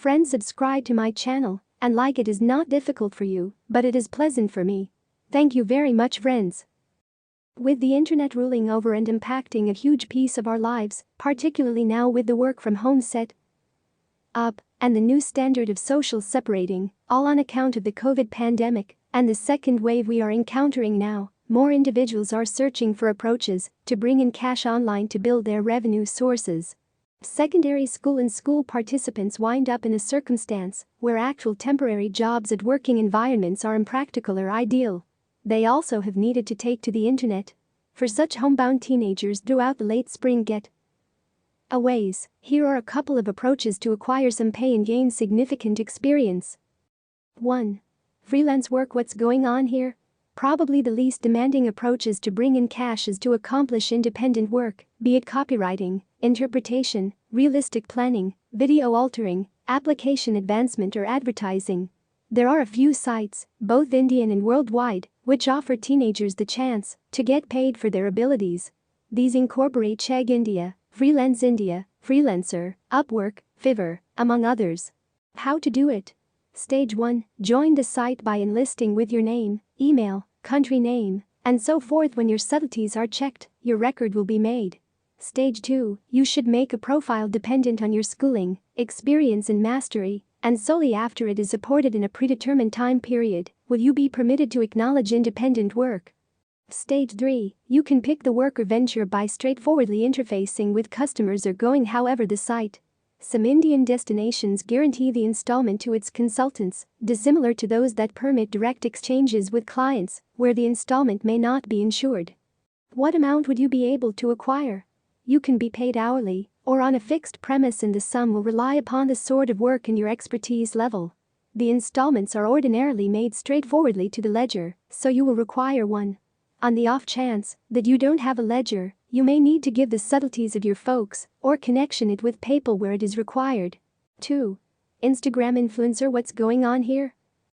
Friends, subscribe to my channel and like it is not difficult for you, but it is pleasant for me. Thank you very much, friends. With the internet ruling over and impacting a huge piece of our lives, particularly now with the work from home set up and the new standard of social separating, all on account of the COVID pandemic and the second wave we are encountering now, more individuals are searching for approaches to bring in cash online to build their revenue sources. Secondary school and school participants wind up in a circumstance where actual temporary jobs at working environments are impractical or ideal. They also have needed to take to the internet. For such homebound teenagers throughout the late spring get-aways, here are a couple of approaches to acquire some pay and gain significant experience. 1. Freelance work. What's going on here? Probably the least demanding approaches to bring in cash is to accomplish independent work, be it copywriting, interpretation, realistic planning, video altering, application advancement or advertising. There are a few sites, both Indian and worldwide, which offer teenagers the chance to get paid for their abilities. These incorporate Chegg India, Freelance India, Freelancer, Upwork, Fiverr, among others. How to do it? Stage 1. Join the site by enlisting with your name, email, country name, and so forth. When your subtleties are checked, your record will be made. Stage 2. You should make a profile dependent on your schooling, experience and mastery, and solely after it is supported in a predetermined time period will you be permitted to acknowledge independent work. Stage 3. You can pick the work or venture by straightforwardly interfacing with customers or going however the site. Some Indian destinations guarantee the installment to its consultants, dissimilar to those that permit direct exchanges with clients, where the installment may not be insured. What amount would you be able to acquire? You can be paid hourly or on a fixed premise, and the sum will rely upon the sort of work and your expertise level. The installments are ordinarily made straightforwardly to the ledger, so you will require one. On the off chance that you don't have a ledger, you may need to give the subtleties of your folks or connection it with PayPal where it is required. 2. Instagram influencer. What's going on here?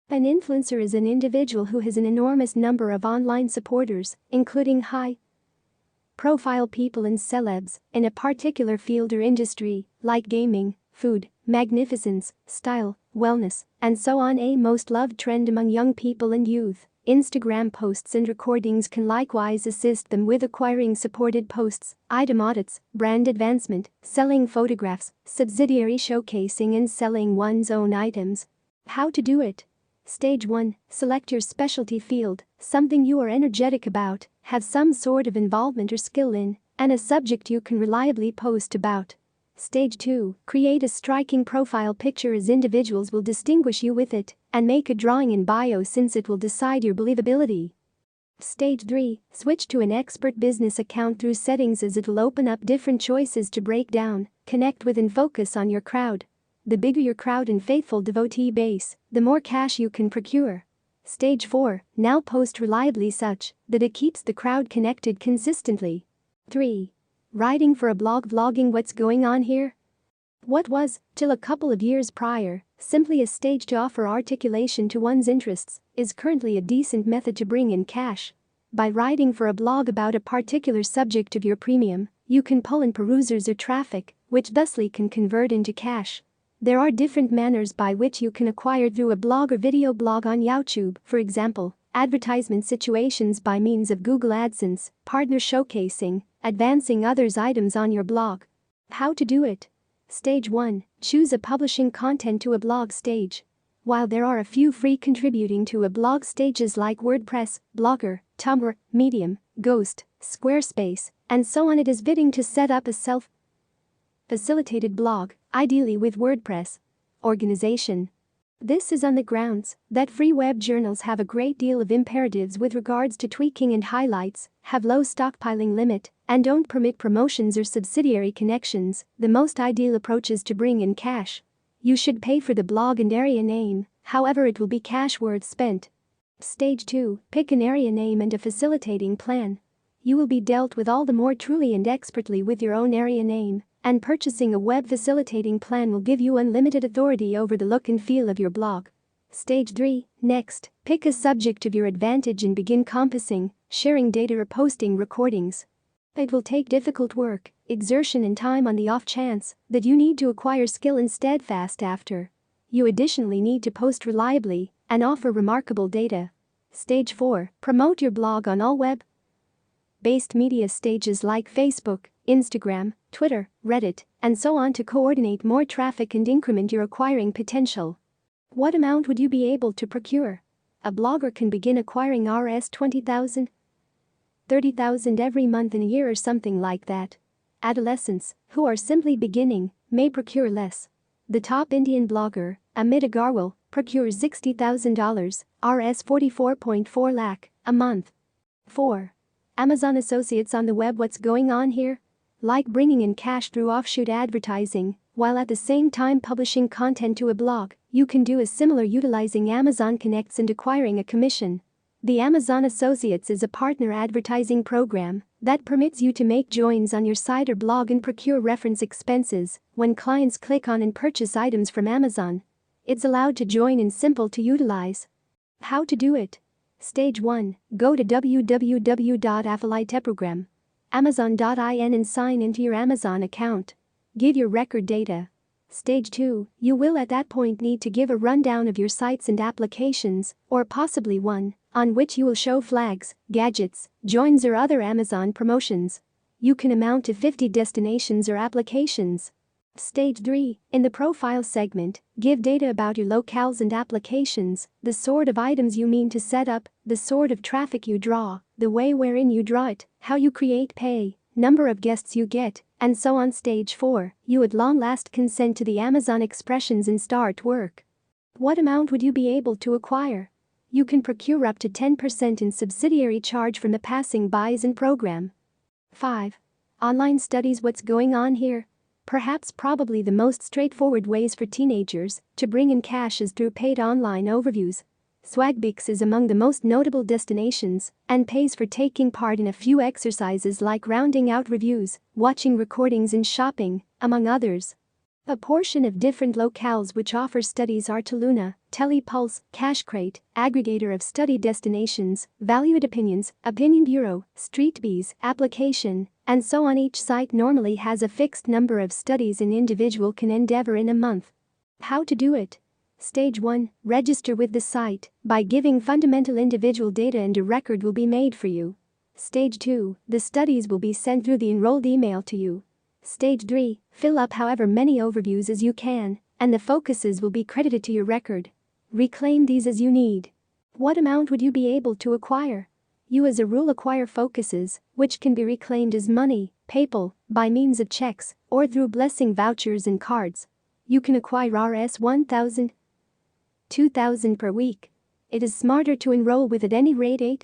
An influencer is an individual who has an enormous number of online supporters, including high-profile people and celebs in a particular field or industry, like gaming, food, magnificence, style, wellness, and so on. A most loved trend among young people and youth. Instagram posts and recordings can likewise assist them with acquiring supported posts, item audits, brand advancement, selling photographs, subsidiary showcasing and selling one's own items. How to do it? Stage 1. Select your specialty field, something you are energetic about, have some sort of involvement or skill in, and a subject you can reliably post about. Stage 2. Create a striking profile picture, as individuals will distinguish you with it, and make a drawing in bio since it will decide your believability. Stage 3. Switch to an expert business account through settings, as it will open up different choices to break down, connect with and focus on your crowd. The bigger your crowd and faithful devotee base, the more cash you can procure. Stage 4. Now post reliably such that it keeps the crowd connected consistently. 3. Writing for a blog. Vlogging. What's going on here? What was, till a couple of years prior, simply a stage to offer articulation to one's interests, is currently a decent method to bring in cash. By writing for a blog about a particular subject of your premium, you can pull in perusers or traffic, which thusly can convert into cash. There are different manners by which you can acquire through a blog or video blog on YouTube, for example, advertisement situations by means of Google AdSense, partner showcasing, advancing others' items on your blog. How to do it? Stage 1. Choose a publishing content to a blog stage. While there are a few free contributing to a blog stages like WordPress, Blogger, Tumblr, Medium, Ghost, Squarespace, and so on, it is fitting to set up a self-facilitated blog, ideally with WordPress organization. This is on the grounds that free web journals have a great deal of imperatives with regards to tweaking and highlights, have low stockpiling limit, and don't permit promotions or subsidiary connections. The most ideal approach is to bring in cash. You should pay for the blog and area name, however it will be cash worth spent. Stage 2. Pick an area name and a facilitating plan. You will be dealt with all the more truly and expertly with your own area name, and purchasing a web facilitating plan will give you unlimited authority over the look and feel of your blog. Stage 3. Next, pick a subject of your advantage and begin compassing, sharing data or posting recordings. It will take difficult work, exertion and time on the off chance that you need to acquire skill and steadfast after You additionally need to post reliably and offer remarkable data. Stage 4. Promote your blog on all web-based media stages like Facebook, Instagram, Twitter, Reddit, and so on to coordinate more traffic and increment your acquiring potential. What amount would you be able to procure? A blogger can begin acquiring Rs 20,000, 30,000 every month in a year or something like that. Adolescents, who are simply beginning, may procure less. The top Indian blogger, Amit Agarwal, procures $60,000, Rs 44.4 lakh, a month. 4. Amazon Associates on the web. What's going on here? Like bringing in cash through offshoot advertising, while at the same time publishing content to a blog, you can do a similar utilizing Amazon Connects and acquiring a commission. The Amazon Associates is a partner advertising program that permits you to make joins on your site or blog and procure reference expenses when clients click on and purchase items from Amazon. It's allowed to join and simple to utilize. How to do it? Stage 1. Go to www.affiliateprogram. Amazon.in and sign into your Amazon account. Give your record data. Stage 2. You will at that point need to give a rundown of your sites and applications, or possibly one on which you will show flags, gadgets, joins or other Amazon promotions. You can amount to 50 destinations or applications. Stage 3. In the profile segment, give data about your locales and applications, the sort of items you mean to set up, the sort of traffic you draw, the way wherein you draw it, how you create pay, number of guests you get, and so on. Stage 4. You at long last consent to the Amazon expressions and start work. What amount would you be able to acquire? You can procure up to 10% in subsidiary charge from the passing buys and program. 5. Online studies. What's going on here? Perhaps probably the most straightforward ways for teenagers to bring in cash is through paid online overviews. Swagbix is among the most notable destinations and pays for taking part in a few exercises like rounding out reviews, watching recordings and shopping, among others. A portion of different locales which offer studies are Tuluna, Telepulse, Cashcrate, Aggregator of Study Destinations, Valued Opinions, Opinion Bureau, StreetBees, Application, and so on. Each site normally has a fixed number of studies an individual can endeavor in a month. How to do it? Stage 1. Register with the site by giving fundamental individual data and a record will be made for you. Stage 2. The studies will be sent through the enrolled email to you. Stage 3. Fill up however many overviews as you can, and the focuses will be credited to your record. Reclaim these as you need. What amount would you be able to acquire? You as a rule acquire focuses, which can be reclaimed as money, PayPal, by means of checks, or through blessing vouchers and cards. You can acquire Rs 1,000, 2,000 per week. It is smarter to enroll with at any rate 8,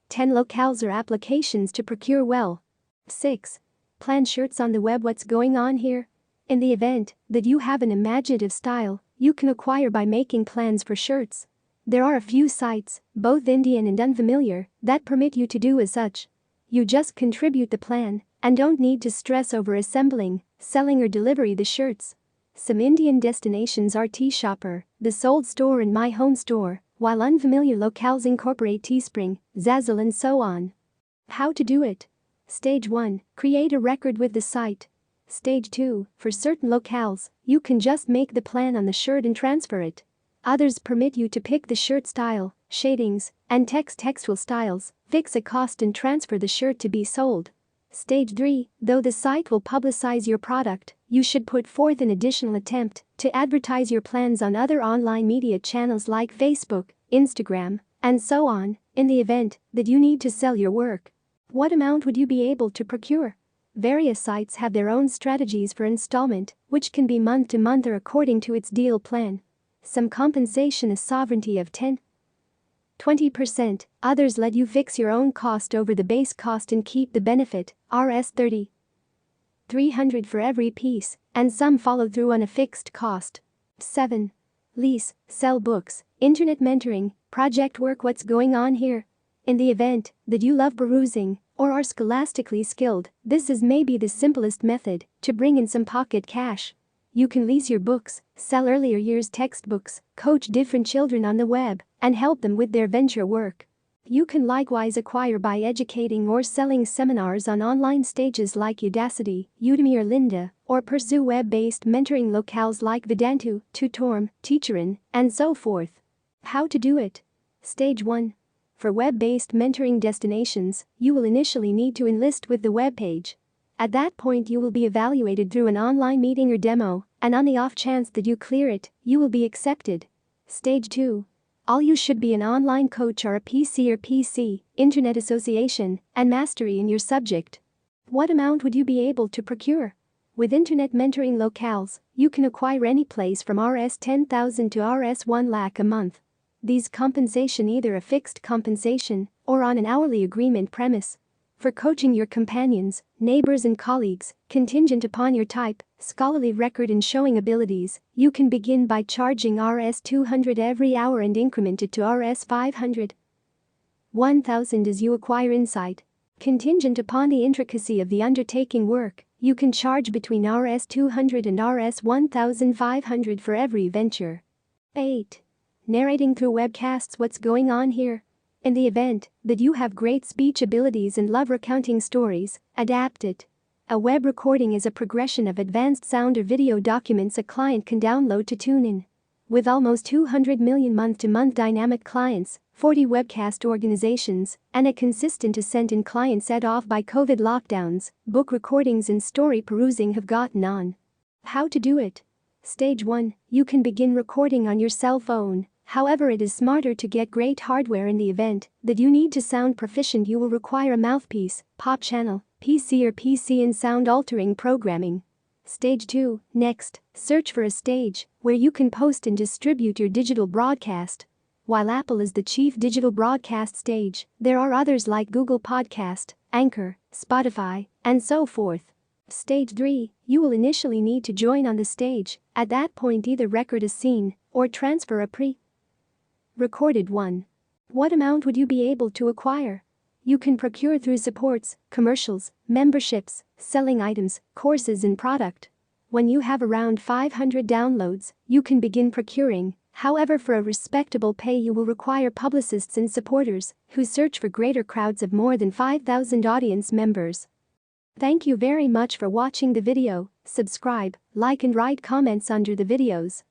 10 locales or applications to procure well. 6. Plan shirts on the web. What's going on here? In the event that you have an imaginative style, you can acquire by making plans for shirts. There are a few sites, both Indian and unfamiliar, that permit you to do as such. You just contribute the plan and don't need to stress over assembling, selling or delivery the shirts. Some Indian destinations are T-Shopper, the Sold Store and My Home Store, while unfamiliar locales incorporate Teespring, Zazzle and so on. How to do it? Stage 1. Create a record with the site. Stage 2. For certain locales, you can just make the plan on the shirt and transfer it. Others permit you to pick the shirt style, shadings, and textual styles, fix a cost and transfer the shirt to be sold. Stage 3. Though the site will publicize your product, you should put forth an additional attempt to advertise your plans on other online media channels like Facebook, Instagram, and so on, in the event that you need to sell your work. What amount would you be able to procure? Various sites have their own strategies for installment, which can be month to month or according to its deal plan. Some compensation is sovereignty of 10-20%, others let you fix your own cost over the base cost and keep the benefit, Rs 30-300 for every piece, and some follow through on a fixed cost. 7. Lease, sell books, internet mentoring, project work. What's going on here? In the event that you love perusing or are scholastically skilled, this is maybe the simplest method to bring in some pocket cash. You can lease your books, sell earlier years textbooks, coach different children on the web, and help them with their venture work. You can likewise acquire by educating or selling seminars on online stages like Udacity, Udemy or Lynda, or pursue web-based mentoring locales like Vedantu, Tutorm, Teacherin, and so forth. How to do it? Stage 1. For web-based mentoring destinations, you will initially need to enlist with the web page. At that point you will be evaluated through an online meeting or demo, and on the off chance that you clear it, you will be accepted. Stage 2. All you should be an online coach or a PC or PC, Internet Association, and mastery in your subject. What amount would you be able to procure? With Internet mentoring locales, you can acquire any place from Rs 10,000 to Rs 1 lakh a month. These compensation either a fixed compensation or on an hourly agreement premise. For coaching your companions, neighbors and colleagues, contingent upon your type, scholarly record and showing abilities, you can begin by charging Rs 200 every hour and increment it to Rs 500. 1000 as you acquire insight. Contingent upon the intricacy of the undertaking work, you can charge between Rs 200 and Rs 1500 for every venture. 8. Narrating through webcasts. What's going on here? In the event that you have great speech abilities and love recounting stories, adapt it. A web recording is a progression of advanced sound or video documents a client can download to tune in. With almost 200 million month-to-month dynamic clients, 40 webcast organizations, and a consistent ascent in clients set off by COVID lockdowns, book recordings and story perusing have gotten on. How to do it? Stage 1. You can begin recording on your cell phone. However, it is smarter to get great hardware. In the event that you need to sound proficient, you will require a mouthpiece, pop channel, PC or PC and sound altering programming. Stage 2. Next, search for a stage where you can post and distribute your digital broadcast. While Apple is the chief digital broadcast stage, there are others like Google Podcast, Anchor, Spotify, and so forth. Stage 3. You will initially need to join on the stage. At that point, either record a scene or transfer a pre-recorded one. What amount would you be able to acquire? You can procure through supports, commercials, memberships, selling items, courses and product. When you have around 500 downloads, you can begin procuring. However, for a respectable pay you will require publicists and supporters who search for greater crowds of more than 5,000 audience members. Thank you very much for watching the video. Subscribe, like and write comments under the videos.